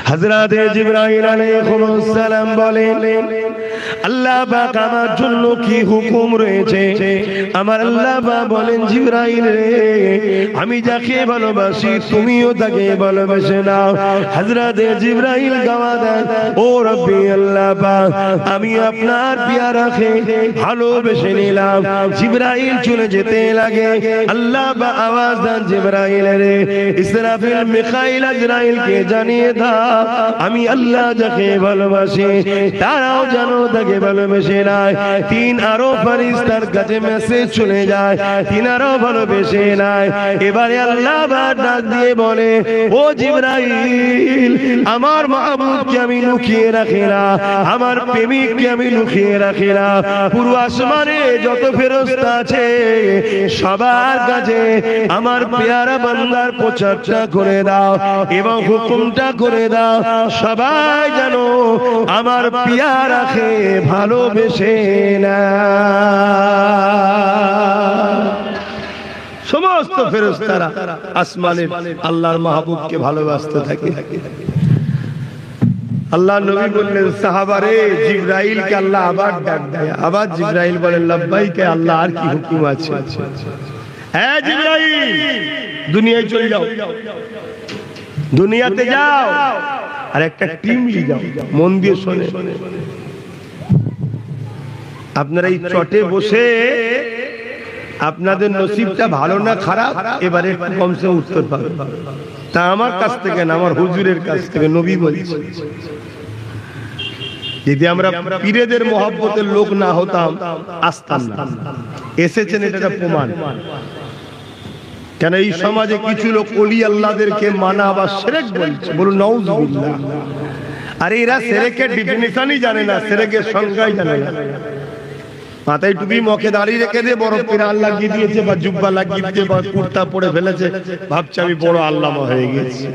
হযরতে জিবরাইল আলাইহিস সালাম বলেন, আল্লাহ পাক আমার জন্য কি হুকুম রয়েছে? আমার আল্লাহ পাক বলেন, জিবরাইল রে, আমি যাকে ভালোবাসি তুমিও তাকে ভালোবেসে নাও। হযরতে জিবরাইল গাওয়া দেন, ও রব্বি আল্লাহ পাক, আমি আপনার পেয়ারাকে ভালোবেসে নিলাম। জিবরাইল চলে যেতে লাগে। আল্লাহ পাক আওয়াজ দেন, জিবরাইল রে, ইসরাফিল মিকাইল আজরাইলকে জানিয়ে দাও, আমি আল্লাহ যাকে ভালোবাসি তারাও জানো তাকে ভালোবেসে নাই। তিন আরো ফেরেশতার কাছে মেসেজ চলে যায়, তিনারাও ভালোবেসে নাই। এবারে আল্লাহ ডাক দিয়ে বলে, ও জিবরাইল, আমার মাহবুবকে আমি লুকিয়ে রাখি না, আমার প্রেমিককে আমি লুকিয়ে রাখি না। পুরো আসমানে যত ফেরেশতা আছে সবার কাছে আমার পেয়ারা বান্দার প্রচারটা করে দাও এবং হুকুমটা করে দাও, সবাই জানো আমার পেয়ারাকে ভালোবেসে না। সমস্ত ফেরেশতারা আসমানের আল্লাহর মাহবুবকে ভালোবাসতে থাকে। আল্লাহ নবী বললেন, সাহাবারে, জিবরাইলকে আল্লাহ আবার ডাক দেয়। আবার জিবরাইল বলেন, লাব্বাইকে আল্লাহ, আর কি হুকুম আছে? হ্যাঁ জিবরাইল, দুনিয়ায় চলে যাও, দুনিয়াতে যাও আর একটা টিম নিয়ে যাও। মন দিয়ে শোনে, আপনারা এই চটে বসে আপনাদের নসিবটা ভালো না খারাপ এবারে কমসে উত্তর পাবে। তা আমার কাছ থেকে না, আমার হুজুরের কাছ থেকে নবী বলছে, যদি আমরা পীরেদের মহব্বতের লোক না হতাম আসতাম না। এসেছেন, এটা প্রমাণ। কেন এই সমাজে কিছু লোক ওলি আল্লাহদেরকে মানা আবার শিরক বলছে, বলুন নাউজুবিল্লাহ। আর এরা শিরকের ডেফিনিশনই জানে না, শিরকের সংজ্ঞাই জানে না। মাথায় টুপি মুখে দাঁড়িয়ে রেখে দিয়ে বড় পিরান লাগিয়ে দিয়েছে বা জুব্বা লাগিয়ে দিয়েছে বা কুর্তা পরে ফেলেছে, ভাবছে আমি বড় আল্লামা হয়ে গেছি।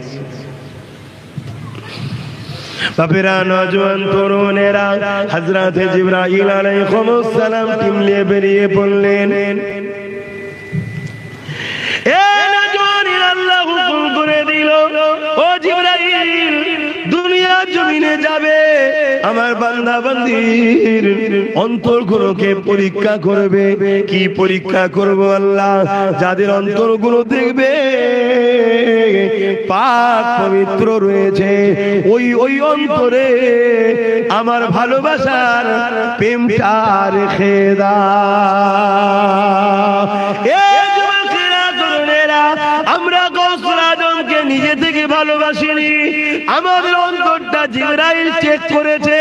বাপেরা, নওজোয়ান তরুণেরা হযরতে জিবরাইল আলাইহিস সালাম টিম নিয়ে বেরিয়ে পড়লেন। এ নওজোয়ান, আল্লাহ হুকুম করে দিল, ও জিবরাইল, দুনিয়া জমিনে যাবে, আমার বান্দা বান্দির অন্তরগুলোকে পরীক্ষা করবে। কি পরীক্ষা করব আল্লাহ? যাদের অন্তরগুলো দেখবে পাক পবিত্র রয়েছে, ওই অন্তরে আমার ভালোবাসার প্রেমটা রেখে দাও। আমরা গৌসুল আজমকে নিজে থেকে ভালোবাসিনি, আমাদের অন্তরটা জিবরাইল চেক করেছে,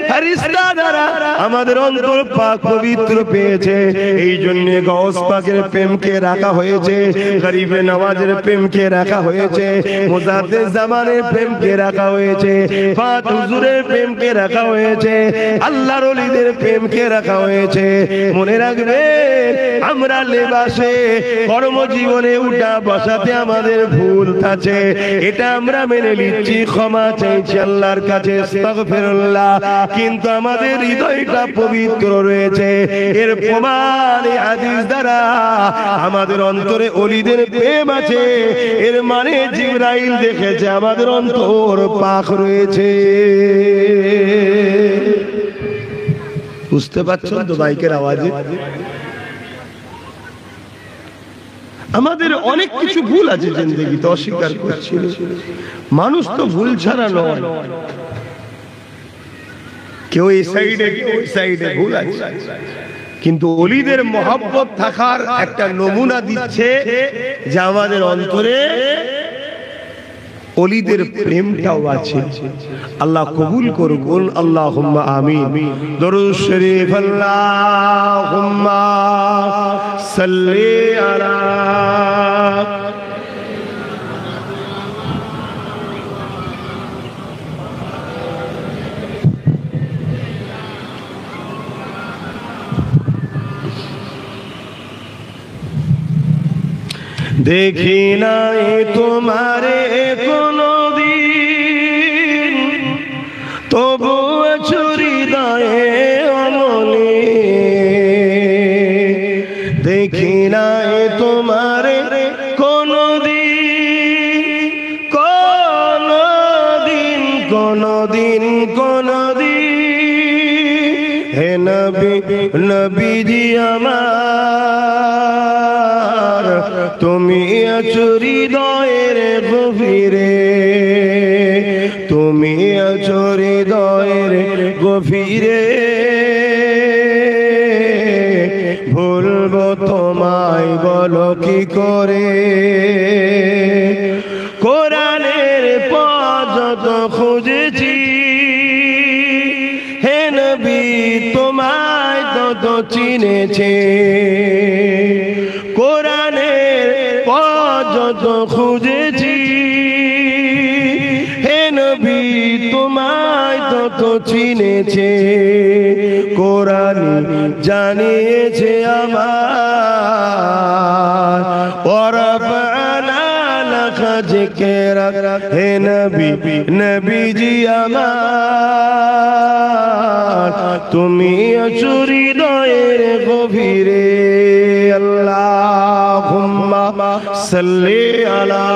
ফেরেশতা দ্বারা আমাদের অন্তর পাক পবিত্র পেয়েছে। এই জন্য গৌস পাকের প্রেমকে রাখা হয়েছে, গরিবে নওয়াজের প্রেমকে রাখা হয়েছে, মুজাদ্দিদ জামানের প্রেমকে রাখা হয়েছে, পাক হুজুরের প্রেমকে রাখা হয়েছে, আল্লাহর ওলিদের প্রেমকে রাখা হয়েছে। মনে রাখবে, আমরা লেবাসে কর্মজীবনে উঠা বসাতে আমাদের ভুল আছে, এটা আমরা মেনে নিচ্ছি, ক্ষমা চাইছি আল্লাহর কাছে, আস্তাগফিরুল্লাহ। কিন্তু আমাদের হৃদয়টা পবিত্র রয়েছে, এর প্রমাণ এই হাদিস দ্বারা আমাদের অন্তরে ওলিদের প্রেম আছে। এর মানে জিবরাইল দেখেছে আমাদের অন্তর পাক রয়েছে। বুঝতে পারছেন তো বাইকের আওয়াজে? আমাদের অনেক কিছু ভুল আছে জিন্দেগিতে, অস্বীকার করছি। মানুষ তো ভুল ছাড়া নয়, কেউ এই সাইডে কেউ ওই সাইডে ভুল আছে, কিন্তু ওলিদের মহব্বত থাকার একটা নমুনা দিচ্ছে যে আমাদের অন্তরে ওলিদের প্রেমটাও আছে। আল্লাহ কবুল করুন, আল্লাহুম্মা আমিন। দরুদ শরীফ, আল্লাহুম্মা সাল্লি আলা দেখি নাই তোমারে কোনদিন, তবু হৃদয়ে অমলে। দেখি নাই তোমারে কোনদিন কোনদিন হে নবী নবীজি আমার তুমি আছো হৃদয়ের গভীরে তুমি আছো হৃদয়ের গভীরে ভুলবো তোমায় বলো কি করে কোরআনের পথ যত খুঁজেছি হে নবী তোমায় তত চিনেছে কোরআনের পথ যত খুঁজেছি হে নবী তোমায় তত চিনেছে কোরআন জানিয়েছে আমার ওয়ারাফা'না লাকা যিকরাক হে নবী নবীজি আমার তুমি আছো হৃদয়ের গভীরে আল্লাহুম্মা সাল্লি আলা